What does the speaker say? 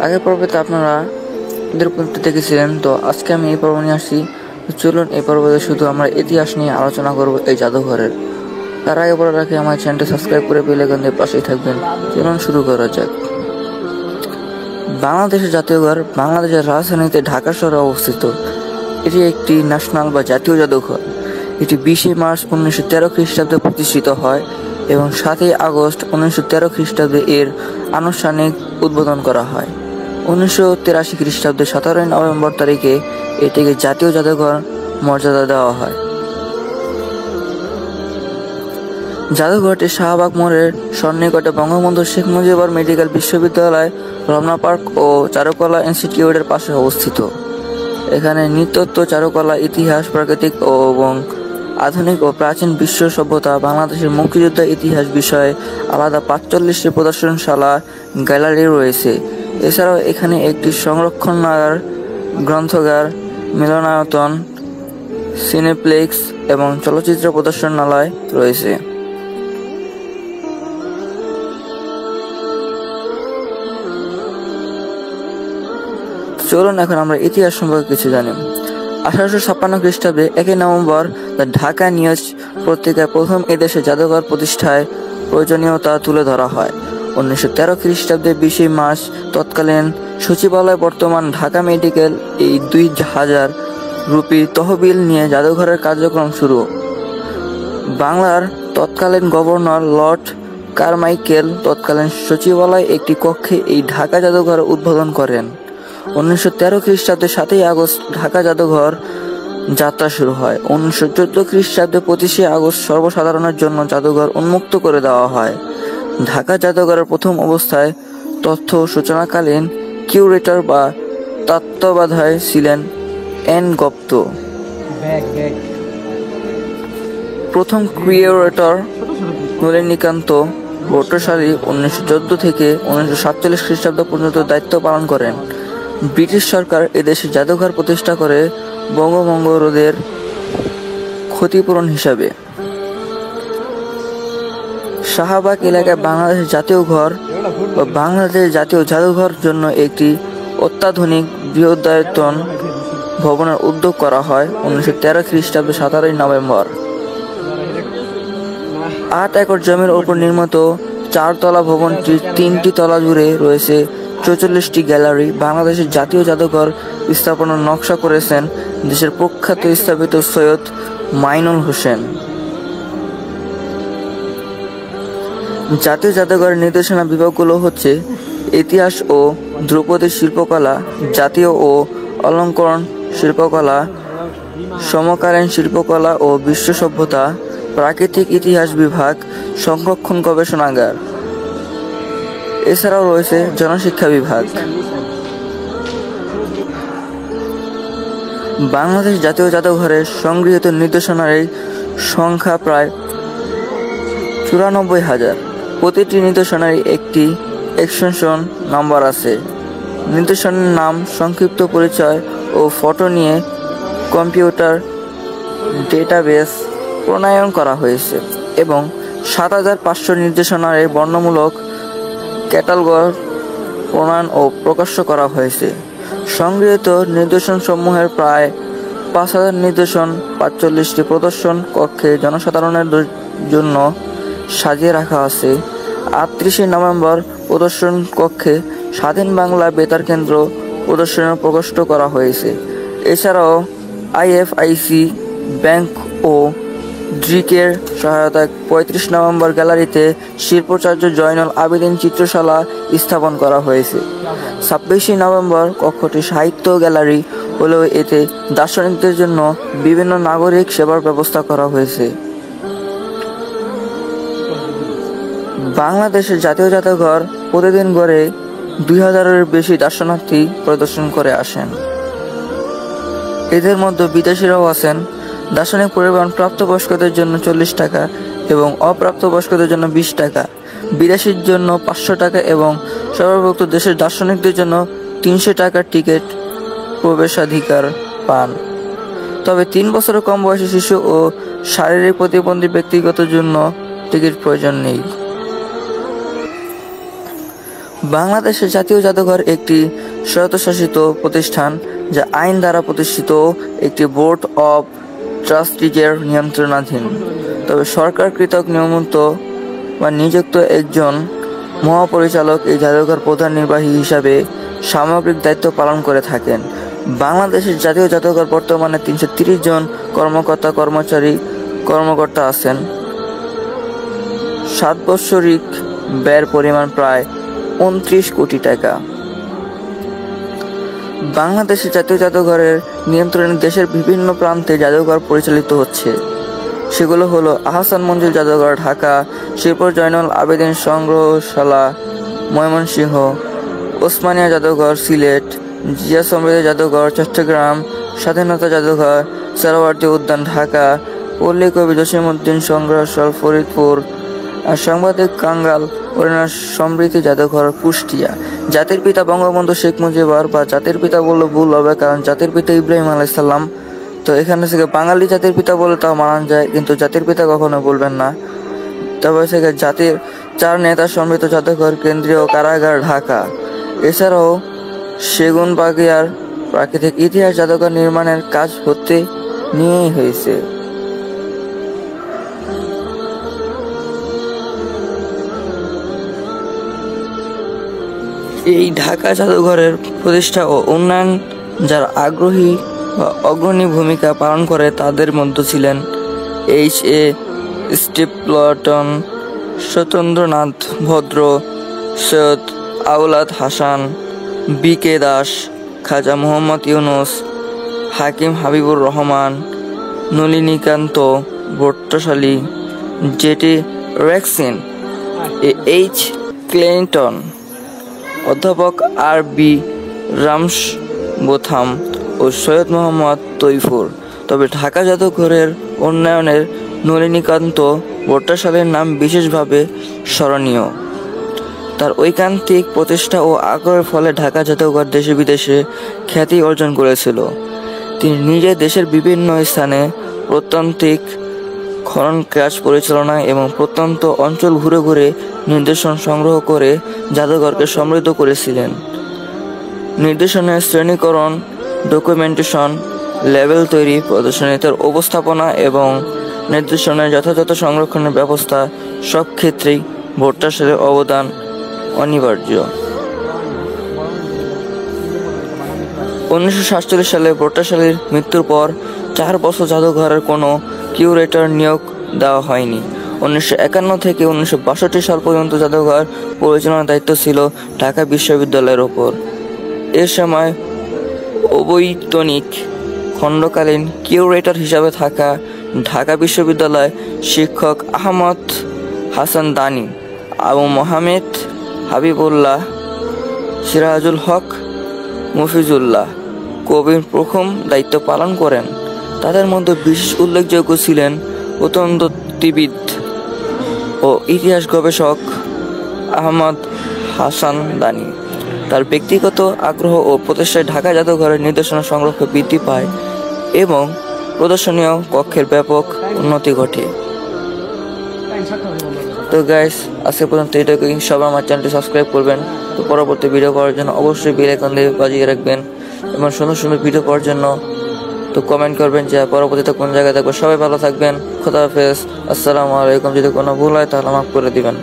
আগের পর্বতে আপনারা ইন্দ্রপন্থী দেখেছিলেন, তো আজকে আমি এই পর্ব নিয়ে আসছি। চলুন এই পর্বতে শুধু আমরা ইতিহাস নিয়ে আলোচনা করব এই জাদুঘরের। তার আগে বলে রাখি, আমার চ্যানেলটি সাবস্ক্রাইব করে বেল আইকন দিয়ে পাশেই থাকবেন। চলুন শুরু করা যাক। বাংলাদেশের জাতীয়ঘর বাংলাদেশের রাজধানীতে ঢাকা শহরে অবস্থিত। এটি একটি ন্যাশনাল বা জাতীয় জাদুঘর। এটি 20 মার্চ 1913 খ্রিস্টাব্দে প্রতিষ্ঠিত হয় এবং 7 আগস্ট 1913 খ্রিস্টাব্দে এর আনুষ্ঠানিক উদ্বোধন করা হয়। 1983 খ্রিস্টাব্দে 17 নভেম্বর তারিখে এটিকে জাতীয় জাদুঘর মর্যাদা দেওয়া হয়। জাদুঘরটি শাহবাগ মোড়ের সন্নিকটে বঙ্গবন্ধু শেখ মুজিবুর মেডিকেল বিশ্ববিদ্যালয়, রমনা পার্ক ও চারুকলা ইনস্টিটিউটের পাশে অবস্থিত। এখানে নৃতত্ত্ব, চারুকলা, ইতিহাস, প্রাকৃতিক এবং আধুনিক ও প্রাচীন বিশ্ব সভ্যতা, বাংলাদেশের মুক্তিযুদ্ধের ইতিহাস বিষয়ে আলাদা 45টি প্রদর্শনশালা, গ্যালারি রয়েছে। এছাড়াও এখানে একটি সংরক্ষণাগার, গ্রন্থাগার, মিলনায়তন, সিনেপ্লেক্স এবং চলচ্চিত্র প্রদর্শনালয় রয়েছে। চলুন এখন আমরা ইতিহাস সম্পর্কে কিছু জানি। 1856 খ্রিস্টাব্দে 1 নভেম্বর দ্য ঢাকা নিউজ পত্রিকায় প্রথম এদেশে জাদুঘর প্রতিষ্ঠায় প্রয়োজনীয়তা তুলে ধরা হয়। 1913 খ্রিস্টাব্দে 20 মার্চ তৎকালীন সচিবালয়, বর্তমান ঢাকা মেডিকেল, এই 2000 রুপি তহবিল নিয়ে জাদুঘরের কার্যক্রম শুরু। বাংলার তৎকালীন গভর্নর লর্ড কারমাইকেল তৎকালীন সচিবালয় একটি কক্ষে এই ঢাকা জাদুঘর উদ্বোধন করেন। 1913 খ্রিস্টাব্দে 7 আগস্ট ঢাকা জাদুঘর যাত্রা শুরু হয়। 1914 খ্রিস্টাব্দে 25 আগস্ট সর্বসাধারণের জন্য জাদুঘর উন্মুক্ত করে দেওয়া হয়। ঢাকা জাদুঘরের প্রথম অবস্থায় তথ্য সূচনাকালীন কিউরেটর বা তত্ত্বাবধায়ক ছিলেন এন গুপ্ত। প্রথম কিউরেটর নলিনীকান্ত ভট্টাচার্য 1914 থেকে 1947 খ্রিস্টাব্দ পর্যন্ত দায়িত্ব পালন করেন। ব্রিটিশ সরকার এদেশে জাদুঘর প্রতিষ্ঠা করে বঙ্গভঙ্গ রোধের ক্ষতিপূরণ হিসাবে। শাহবাগ এলাকায় বাংলাদেশের জাতীয় ঘর বা বাংলাদেশ জাতীয় জাদুঘর জন্য একটি অত্যাধুনিক বৃহদায়তন ভবনের উদ্যোগ করা হয় 1913 খ্রিস্টাব্দে 17 নভেম্বর। 8 একর জমির উপর নির্মিত 4 তলা ভবনটির 3টি তলা জুড়ে রয়েছে 44টি গ্যালারি। বাংলাদেশের জাতীয় জাদুঘর স্থাপনার নকশা করেছেন দেশের প্রখ্যাত স্থপতি সৈয়দ মাইনুল হোসেন। জাতীয় জাদুঘরের নির্দেশনা বিভাগগুলো হচ্ছে ইতিহাস ও ধ্রুপদী শিল্পকলা, জাতীয় ও অলঙ্করণ শিল্পকলা, সমকালীন শিল্পকলা ও বিশ্ব সভ্যতা, প্রাকৃতিক ইতিহাস বিভাগ, সংরক্ষণ গবেষণাগার। এছাড়াও রয়েছে জনশিক্ষা বিভাগ। বাংলাদেশ জাতীয় জাদুঘরের সংগৃহীত নির্দেশনার সংখ্যা প্রায় 94,000। প্রতিটি নির্দেশনার একটি এক্সটেনশন নাম্বার আছে। নির্দেশনের নাম, সংক্ষিপ্ত পরিচয় ও ফটো নিয়ে কম্পিউটার ডেটাবেস প্রণয়ন করা হয়েছে এবং 7,500 নির্দেশনার বর্ণমূলক ক্যাটালগ প্রণয়ন ও প্রকাশ্য করা হয়েছে। সংগৃহীত নির্দেশনসমূহের প্রায় 5,000 নির্দেশন 45টি প্রদর্শন কক্ষে জনসাধারণের জন্য সাজিয়ে রাখা আছে। 38 নভেম্বর প্রদর্শন কক্ষে স্বাধীন বাংলা বেতার কেন্দ্র প্রদর্শনের প্রকাশ করা হয়েছে। এছাড়াও আইএফআইসি ব্যাংক ও ড্রিকের সহায়তায় 35 নভেম্বর গ্যালারিতে শিল্পাচার্য জয়নুল আবেদিন চিত্রশালা স্থাপন করা হয়েছে। 26 নভেম্বর কক্ষটি সাহিত্য গ্যালারি হলেও এতে দার্শনিকদের জন্য বিভিন্ন নাগরিক সেবার ব্যবস্থা করা হয়েছে। বাংলাদেশের জাতীয় জাদুঘর প্রতিদিন গড়ে 2000-এর বেশি দর্শনার্থী পরিদর্শন করে আসেন। এদের মধ্যে বিদেশিরাও আছেন। দার্শনিক পরিবহন প্রাপ্তবয়স্কদের জন্য 40 টাকা এবং অপ্রাপ্তবয়স্কদের জন্য 20 টাকা, বিদেশির জন্য 500 টাকা এবং সর্বভুক্ত দেশের দার্শনিকদের জন্য 300 টাকার টিকিট প্রবেশাধিকার পান। তবে 3 বছরের কম বয়সী শিশু ও শারীরিক প্রতিবন্ধী ব্যক্তিগত জন্য টিকিট প্রয়োজন নেই। বাংলাদেশের জাতীয় জাদুঘর একটি স্বায়ত্তশাসিত প্রতিষ্ঠান যা আইন দ্বারা প্রতিষ্ঠিত একটি বোর্ড অব ট্রাস্টিজের নিয়ন্ত্রণাধীন। তবে সরকার কর্তৃক নিয়মিত বা নিযুক্ত একজন মহাপরিচালক এই জাদুঘর প্রধান নির্বাহী হিসাবে সামগ্রিক দায়িত্ব পালন করে থাকেন। বাংলাদেশের জাতীয় জাদুঘর বর্তমানে 330 জন কর্মকর্তা আছেন। 7 বাৎসরিক ব্যয়ের পরিমাণ প্রায় 29 কোটি টাকা। বাংলাদেশের জাতীয় জাদুঘরের নিয়ন্ত্রণে দেশের বিভিন্ন প্রান্তে জাদুঘর পরিচালিত হচ্ছে। সেগুলো হলো আহসান মঞ্জিল জাদুঘর ঢাকা, শিবপুর জয়নুল আবেদিন সংগ্রহশালা ময়মনসিংহ, ওসমানিয়া জাদুঘর সিলেট, জিয়া সমৃদ্ধি জাদুঘর চট্টগ্রাম, স্বাধীনতা জাদুঘর সোহরাওয়ার্দী উদ্যান ঢাকা, পল্লী কবি জসিমউদ্দিন সংগ্রহশালা ফরিদপুর, আর সাংবাদিক কাঙ্গাল অরিনা সমৃদ্ধি জাদুঘর কুষ্টিয়া। জাতির পিতা বঙ্গবন্ধু শেখ মুজিবুর, বা জাতির পিতা বললে ভুল হবে কারণ জাতির পিতা ইব্রাহিম আলাইহিস সালাম, তো এখানে থেকে বাঙালি জাতির পিতা বলে তাও মানান যায়, কিন্তু জাতির পিতা কখনো বলবেন না। তবে থেকে জাতির 4 নেতা সমৃদ্ধ জাদুঘর কেন্দ্রীয় কারাগার ঢাকা। এছাড়াও সেগুনবাগিয়ার প্রাকৃতিক ইতিহাস জাদুঘর নির্মাণের কাজ হতে নিয়েই হয়েছে। এই ঢাকা জাদুঘরের প্রতিষ্ঠা ও উন্নয়ন যারা আগ্রহী বা অগ্রণী ভূমিকা পালন করে তাদের মধ্যে ছিলেন H.A. Stapleton, Satyendranath Bhadra, Syed Aulad Hasan, B.K. Das, Khaja Mohammad Yunus, Hakim Habibur Rahman, Nalinikanta Bhattasali, J.T. Rexin, H. Clayton, অধ্যাপক R.B. রামসবোথাম ও সৈয়দ মোহাম্মদ তৈফুর। তবে ঢাকা জাদুঘরের উন্নয়নের নলিনীকান্ত ভট্টশালীর নাম বিশেষভাবে স্মরণীয়। তার ঐকান্তিক প্রচেষ্টা ও আগ্রহের ফলে ঢাকা জাদুঘর দেশে বিদেশে খ্যাতি অর্জন করেছিল। তিনি নিজে দেশের বিভিন্ন স্থানে প্রত্নতাত্ত্বিক খনন কাজ পরিচালনা এবং প্রত্যন্ত অঞ্চল ঘুরে ঘুরে নিদর্শন সংগ্রহ করে জাদুঘরকে সমৃদ্ধ করেছিলেন। নিদর্শনের শ্রেণীকরণ, ডকুমেন্টেশন, লেবেল তৈরি, প্রদর্শনীর উপস্থাপনা এবং নিদর্শনের যথাযথ সংরক্ষণের ব্যবস্থা সব ক্ষেত্রেই ভট্টশালীর অবদান অনিবার্য। 1947 সালে ভট্টশালীর মৃত্যুর পর 4 বছর জাদুঘরের কোনো কিউরেটর নিয়োগ দেওয়া হয়নি। 1951 থেকে 1962 সাল পর্যন্ত জাদুঘর পরিচালনার দায়িত্ব ছিল ঢাকা বিশ্ববিদ্যালয়ের ওপর। এ সময় অবৈতনিক খণ্ডকালীন কিউরেটর হিসাবে থাকা ঢাকা বিশ্ববিদ্যালয় শিক্ষক আহমদ হাসান দানি, আবু মোহাম্মদ হাবিবুল্লাহ, সিরাজুল হক, মফিজুল্লাহ কবির প্রথম দায়িত্ব পালন করেন। তাদের মধ্যে বিশেষ উল্লেখযোগ্য ছিলেন প্রত্নতত্ত্ববিদ ও ইতিহাস গবেষক আহমদ হাসান দানি। তার ব্যক্তিগত আগ্রহ ও প্রচেষ্টায় ঢাকা জাদুঘরের নিদর্শন সংগ্রহ বৃদ্ধি পায় এবং প্রদর্শনীয় কক্ষের ব্যাপক উন্নতি ঘটে। তো গাইস, আজকে পর্যন্ত এটাকে সবাই আমার চ্যানেলটি সাবস্ক্রাইব করবেন। তো পরবর্তী ভিডিও পাওয়ার জন্য অবশ্যই বেল আইকন দিয়ে বাজিয়ে রাখবেন এবং সুন্দর সুন্দর ভিডিও পাওয়ার জন্য তো কমেন্ট করবেন যে পরবর্তীতে কোন জায়গায় দেখবো। সবাই ভালো থাকবেন, খোদা হাফেজ, আসসালামু আলাইকুম। যদি কোনো ভুল হয় তাহলে মাফ করে দিবেন।